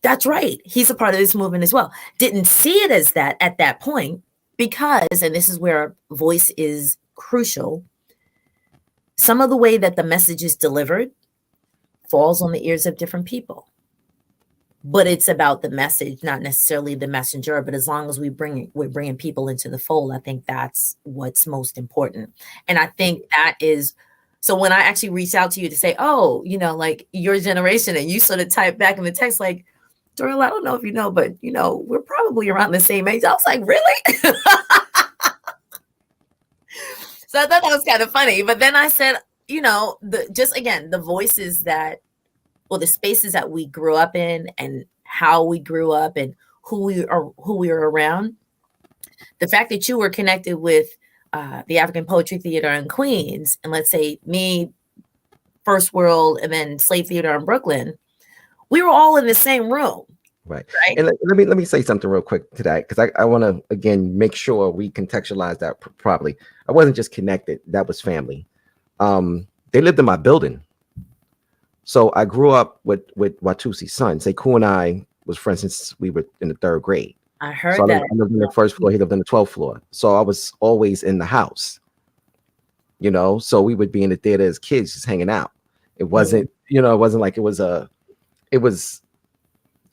That's right. He's a part of this movement as well. Didn't see it as that at that point because, and this is where voice is crucial, some of the way that the message is delivered falls on the ears of different people. But it's about the message, not necessarily the messenger. But as long as we're bringing people into the fold, I think that's what's most important. And I think that is, so when I actually reached out to you to say, oh, like your generation, and you sort of typed back in the text, like, Doriel, I don't know if you know, but, we're probably around the same age. I was like, really? So I thought that was kind of funny. But then I said, the voices that, or the spaces that we grew up in and how we grew up and who we were around. The fact that you were connected with the African Poetry Theater in Queens, and let's say me, First World, and then Slave Theater in Brooklyn, we were all in the same room. Right. right? And let me say something real quick to that, because I want to again make sure we contextualize that properly. I wasn't just connected; that was family. They lived in my building, so I grew up with Watusi's son. Sekou and I was friends since we were in the third grade. I So heard that. I lived in the first floor. He lived in the 12th floor. So I was always in the house. So we would be in the theater as kids, just hanging out. It wasn't, it wasn't like it was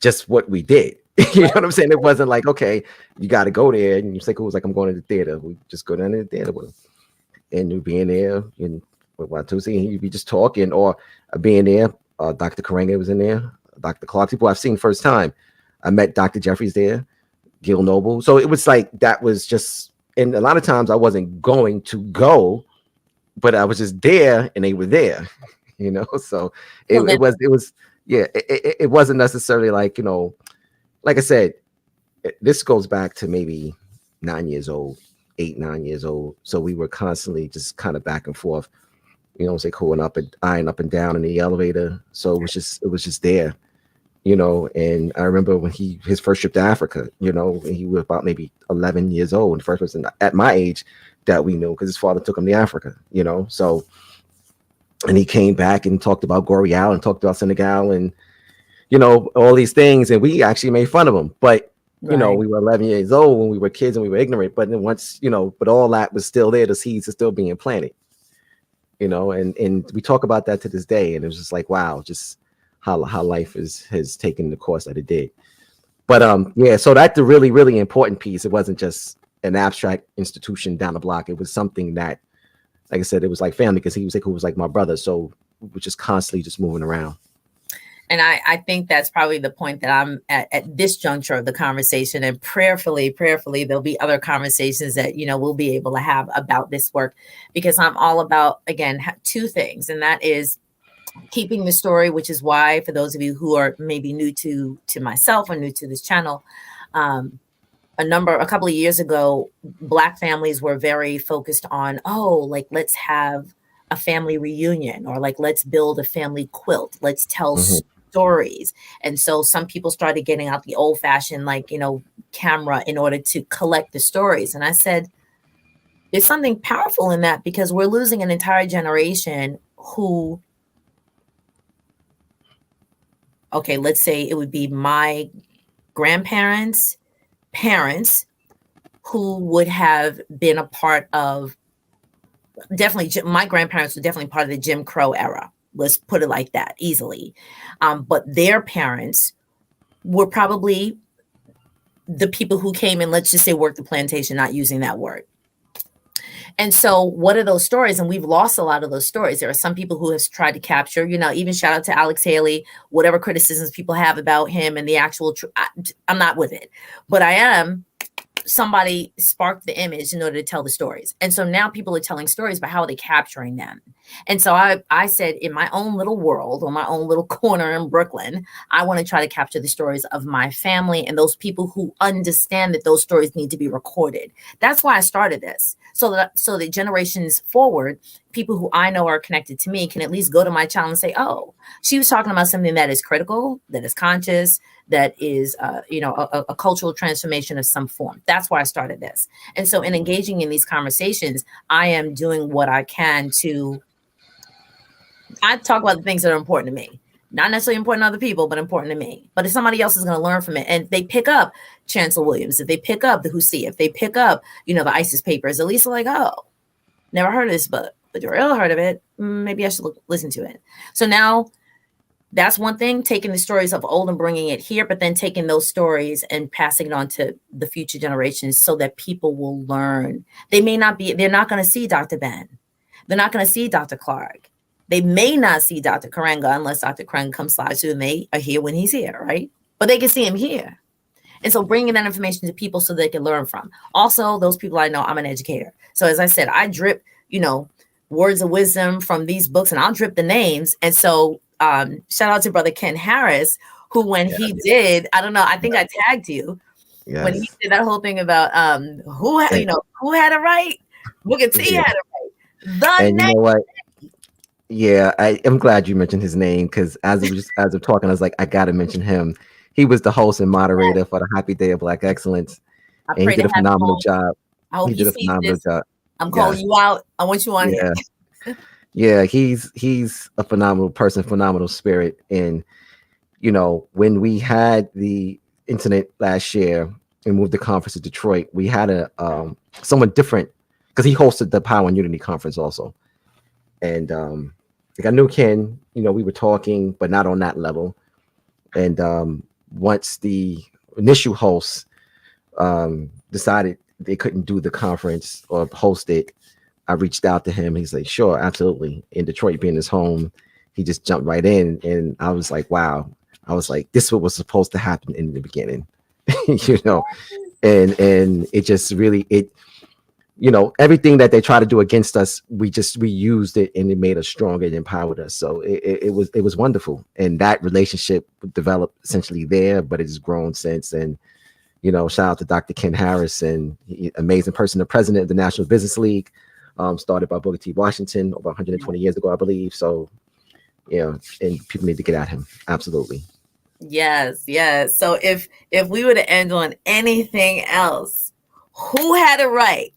just what we did. You know what I'm saying? It wasn't like, okay, you got to go there. And you say, cool, it was like, I'm going to the theater. We just go down to the theater with him. And we'd be in there and with Watusi, and he'd be just talking, or being there. Dr. Karenga was in there. Dr. Clark, people I've seen first time. I met Dr. Jeffries there, Gil Noble. So it was like, that was just, and a lot of times I wasn't going to go, but I was just there and they were there, So it was, yeah, it wasn't necessarily like, like I said, this goes back to maybe 9 years old, 8, 9 years old. So we were constantly just kind of back and forth, going up and eyeing up and down in the elevator. So it was just there, and I remember when his first trip to Africa, when he was about maybe 11 years old, and the first person at my age that we knew, because his father took him to Africa, so, and he came back and talked about Doriel and talked about Senegal and, all these things. And we actually made fun of him, but we were 11 years old when we were kids and we were ignorant, but then once, but all that was still there. The seeds are still being planted, and we talk about that to this day. And it was just like, wow, just how life has taken the course that it did. But yeah, so that's the really, really important piece. It wasn't just an abstract institution down the block. It was something that, like I said, it was like family, because he was like my brother. So we were just constantly just moving around. And I think that's probably the point that I'm at this juncture of the conversation. And prayerfully, there'll be other conversations that, we'll be able to have about this work, because I'm all about, again, two things. And that is keeping the story, which is why, for those of you who are maybe new to myself or new to this channel, a couple of years ago, Black families were very focused on, let's have a family reunion, or let's build a family quilt. Let's tell stories. And so some people started getting out the old fashioned, camera in order to collect the stories. And I said, there's something powerful in that, because we're losing an entire generation who, okay, let's say it would be my grandparents' parents, who would have been a part of, definitely, my grandparents were definitely part of the Jim Crow era. Let's put it like that, easily. But their parents were probably the people who came and, let's just say, worked the plantation, not using that word. And so what are those stories? And we've lost a lot of those stories. There are some people who have tried to capture, even shout out to Alex Haley, whatever criticisms people have about him and the actual I'm not with it. But I am, somebody sparked the image in order to tell the stories. And so now people are telling stories, but how are they capturing them? And so I said, in my own little world, or my own little corner in Brooklyn, I want to try to capture the stories of my family and those people who understand that those stories need to be recorded. That's why I started this. So that generations forward, people who I know are connected to me can at least go to my channel and say, oh, she was talking about something that is critical, that is conscious, that is, a cultural transformation of some form. That's why I started this. And so in engaging in these conversations, I am doing what I can I talk about the things that are important to me. Not necessarily important to other people, but important to me. But if somebody else is going to learn from it, and they pick up Chancellor Williams, if they pick up the Husi, if they pick up, the ISIS papers, at least they're like, oh, never heard of this book, but Doriel heard of it. Maybe I should listen to it. So now that's one thing, taking the stories of old and bringing it here, but then taking those stories and passing it on to the future generations so that people will learn. They're not going to see Dr. Ben. They're not going to see Dr. Clark. They may not see Dr. Karenga unless Dr. Karenga comes live through and they are here when he's here, right? But they can see him here. And so bringing that information to people so they can learn from. Also, those people I know, I'm an educator. So as I said, I drip, words of wisdom from these books, and I'll drip the names. And so shout out to Brother Ken Harris, who when he did, I don't know, I think I tagged you when he did that whole thing about who had it right? Booker T had it right. And you know what? Yeah, I am glad you mentioned his name, because as of talking, I was like, I gotta mention him. he was the host and moderator for the Happy Day of Black Excellence, I and he pray to did a have him phenomenal on. job. I hope He he did a sees phenomenal this. job. I'm calling Yes, you out. I want you on here. yeah, yeah. He's a phenomenal person, phenomenal spirit. And when we had the incident last year and moved the conference to Detroit, we had a someone different because he hosted the Power and Unity conference also. And like I knew Ken, we were talking, but not on that level. And once the initial hosts decided they couldn't do the conference or host it, I reached out to him. He's like, sure, absolutely. In Detroit being his home, he just jumped right in. And I was like, wow. I was like, this is what was supposed to happen in the beginning, and it just really, everything that they try to do against us, we used it and it made us stronger and empowered us. So it was wonderful. And that relationship developed essentially there, but it's grown since. And shout out to Dr. Ken Harris, and amazing person, the president of the National Business League, started by Booker T. Washington over 120 years ago, I believe. So, and people need to get at him. Absolutely. Yes, yes. So if we were to end on anything else, who had it right?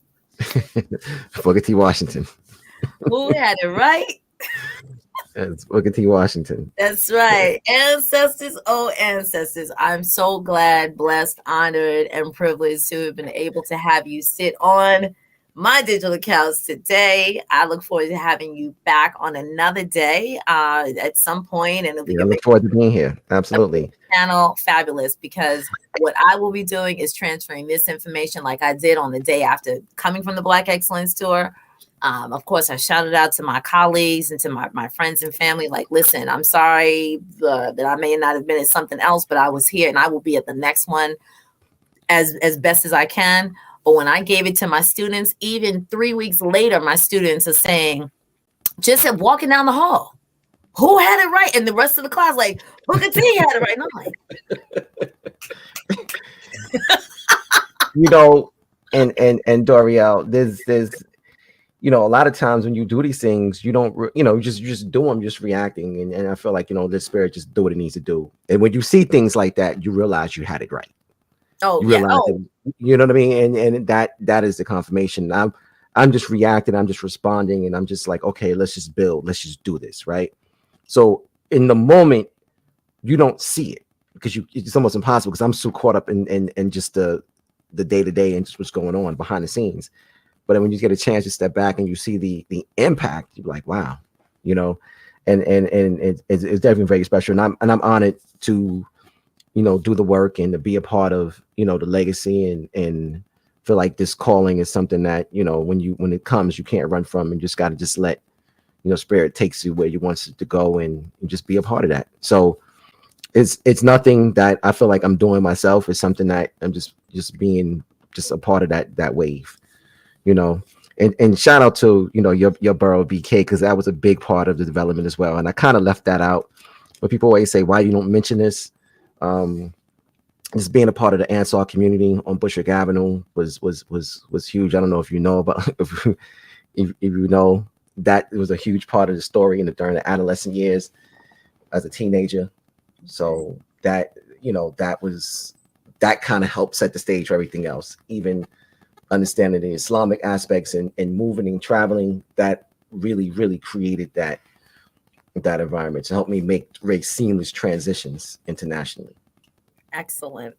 Booker T. Washington. Who had it right? It's Booker T. Washington. That's right. Ancestors, oh ancestors. I'm so glad, blessed, honored, and privileged to have been able to have you sit on my digital accounts today. I look forward to having you back on another day at some point, and if we Yeah, I can look make forward to being here. Absolutely. the channel fabulous, because what I will be doing is transferring this information like I did on the day after coming from the Black Excellence Tour. Of course, I shouted out to my colleagues and to my friends and family, like, listen, I'm sorry that I may not have been at something else, but I was here and I will be at the next one as best as I can. But when I gave it to my students, even 3 weeks later, my students are saying, just walking down the hall, who had it right? And the rest of the class, like, Booker T had it right. And I'm like, And Doriel, there's a lot of times when you do these things, you don't, you just do them, just reacting. And I feel like, the spirit just do what it needs to do. And when you see things like that, you realize you had it right. oh, You yeah. realize Oh, you know what I mean? And that is the confirmation. I'm just reacting. I'm just responding. And I'm just like, okay, let's just build. Let's just do this. Right. So in the moment, you don't see it because it's almost impossible because I'm so caught up in just the day to day and just what's going on behind the scenes. But then when you get a chance to step back and you see the impact, you're like, wow, and it's definitely very special. And I'm honored to, do the work and to be a part of, the legacy and feel like this calling is something that, when it comes, you can't run from, and just got to just let, spirit takes you where you want it to go and just be a part of that. So it's nothing that I feel like I'm doing myself. It's something that I'm just being just a part of that wave. And shout out to your borough BK, because that was a big part of the development as well. And I kind of left that out, but people always say, why you don't mention this? Just being a part of the Ansar community on Bushwick Avenue was huge. I don't know if you know, but if you know, that was a huge part of the story during the adolescent years as a teenager. So that that kind of helped set the stage for everything else, even understanding the Islamic aspects and moving and traveling. That really created that environment to help me make very seamless transitions internationally. excellent.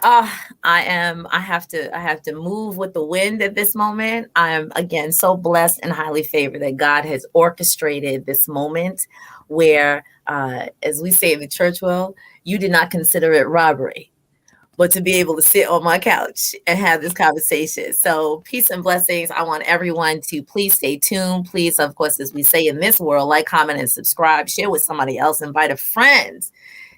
I have to move with the wind at this moment. I am again so blessed and highly favored that God has orchestrated this moment where, as we say in the church world, you did not consider it robbery, but to be able to sit on my couch and have this conversation. So peace and blessings. I want everyone to please stay tuned. Please, of course, as we say in this world, like, comment, and subscribe, share with somebody else, invite a friend.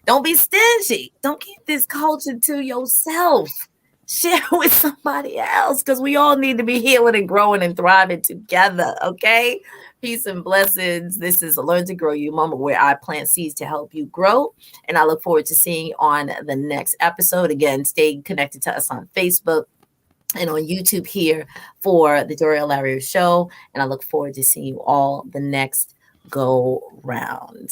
Don't be stingy. Don't keep this culture to yourself. Share with somebody else, because we all need to be healing and growing and thriving together. Okay. Peace and blessings. This is a Learn to Grow You moment where I plant seeds to help you grow. And I look forward to seeing you on the next episode. Again, stay connected to us on Facebook and on YouTube here for the Doriel Larry Show. And I look forward to seeing you all the next go round.